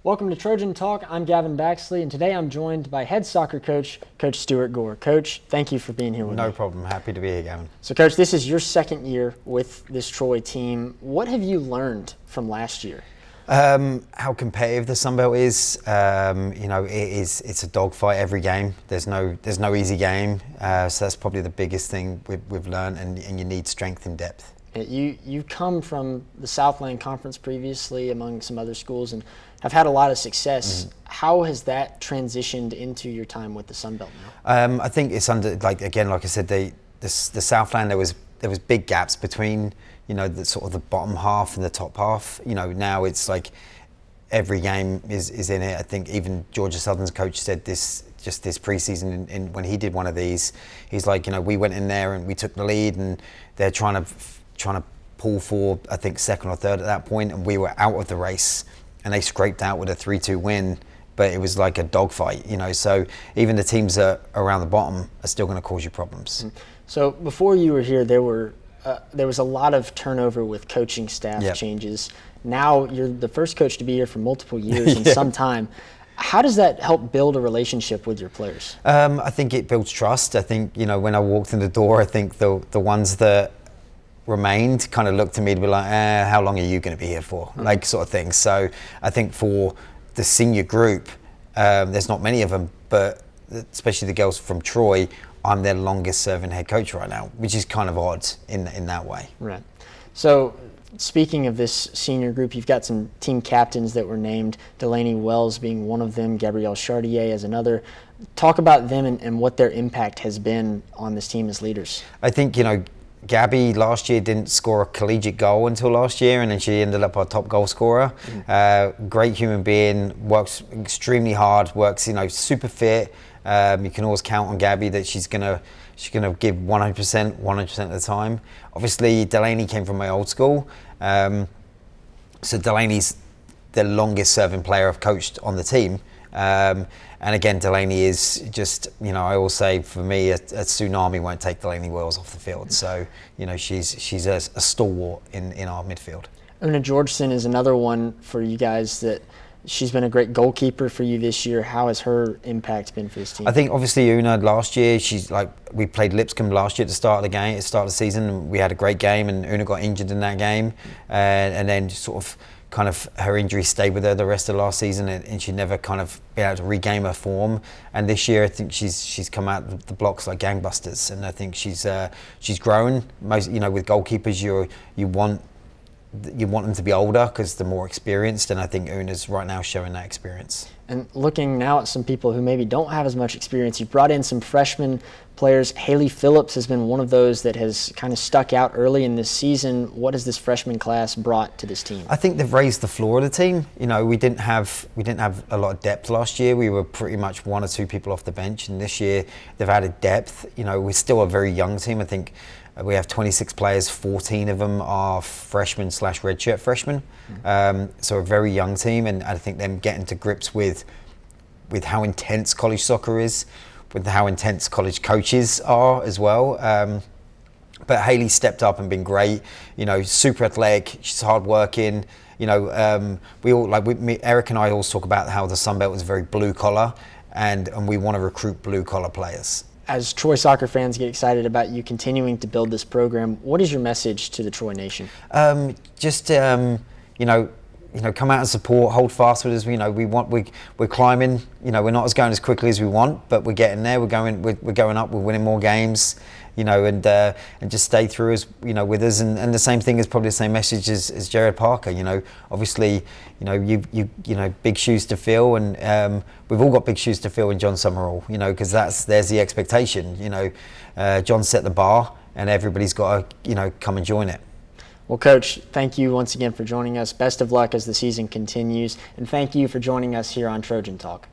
Welcome to Trojan Talk. I'm Gavan Baxley, and today I'm joined by head soccer coach, Coach Stuart Gore. Coach, thank you for being here with me. No problem. Happy to be here, Gavan. So, Coach, this is your second year with this Troy team. What have you learned from last year? How competitive the Sunbelt is. It's a dogfight every game. There's no easy game. So that's probably the biggest thing we've learned, and you need strength and depth. You come from the Southland Conference previously among some other schools and have had a lot of success. Mm-hmm. How has that transitioned into your time with the Sunbelt now? I think it's under, like I said, the Southland, there was big gaps between, the sort of the bottom half and the top half. Now it's like every game is in it. I think even Georgia Southern's coach said this preseason when he did one of these. He's like, we went in there and we took the lead, and they're trying to pull for, I think, second or third at that point, and we were out of the race, and they scraped out with a 3-2 win, but it was like a dogfight, so even the teams that are around the bottom are still going to cause you problems. So before you were here, there was a lot of turnover with coaching staff changes. Now you're the first coach to be here for multiple years in some time. How does that help build a relationship with your players? I think it builds trust. I think, when I walked in the door, I think the ones that remained kind of looked to me to be like, how long are you going to be here for? Like, sort of thing. So I think for the senior group, there's not many of them, but especially the girls from Troy, I'm their longest serving head coach right now, which is kind of odd in that way. Right. So speaking of this senior group, you've got some team captains that were named, Delaney Wells being one of them, Gabrielle Chartier as another. Talk about them and what their impact has been on this team as leaders. I think, Gabby last year didn't score a collegiate goal until last year, and then she ended up our top goal scorer. Great human being, works extremely hard, works super fit. You can always count on Gabby that she's gonna give 100% of the time. Obviously, Delaney came from my old school, so Delaney's the longest serving player I've coached on the team. And again, Delaney is just, I always say, for me, a tsunami won't take Delaney Wells off the field. So, she's a stalwart in our midfield. Una Georgeson is another one for you guys that she's been a great goalkeeper for you this year. How has her impact been for this team? I think obviously Una last year, we played Lipscomb last year at the start of the season. And we had a great game, and Una got injured in that game. And then sort of kind of her injury stayed with her the rest of last season, and she never kind of been able to regain her form. And this year, I think she's come out the blocks like gangbusters, and I think she's grown. Most with goalkeepers, you want them to be older because they're more experienced, and I think Una's right now showing that experience. And looking now at some people who maybe don't have as much experience, you've brought in some freshman players. Haley Phillips has been one of those that has kind of stuck out early in this season. What has this freshman class brought to this team? I think they've raised the floor of the team. We didn't have a lot of depth last year. We were pretty much one or two people off the bench, and this year they've added depth. We're still a very young team. I think we have 26 players, 14 of them are freshmen / redshirt freshmen. So a very young team, and I think them getting to grips with how intense college soccer is, with how intense college coaches are as well. But Haley stepped up and been great. Super athletic. She's hardworking. We all Eric and I always talk about how the Sunbelt is very blue collar, and we want to recruit blue collar players. As Troy soccer fans get excited about you continuing to build this program, what is your message to the Troy Nation? Come out and support, hold fast with us. We're climbing. We're not going as quickly as we want, but we're getting there. We're going up. We're winning more games. And just stay through us. With us. And the same thing is probably the same message as Jared Parker. Obviously, big shoes to fill, and we've all got big shoes to fill in John Summerall. Because there's the expectation. John set the bar, and everybody's got to come and join it. Well, Coach, thank you once again for joining us. Best of luck as the season continues, and thank you for joining us here on Trojan Talk.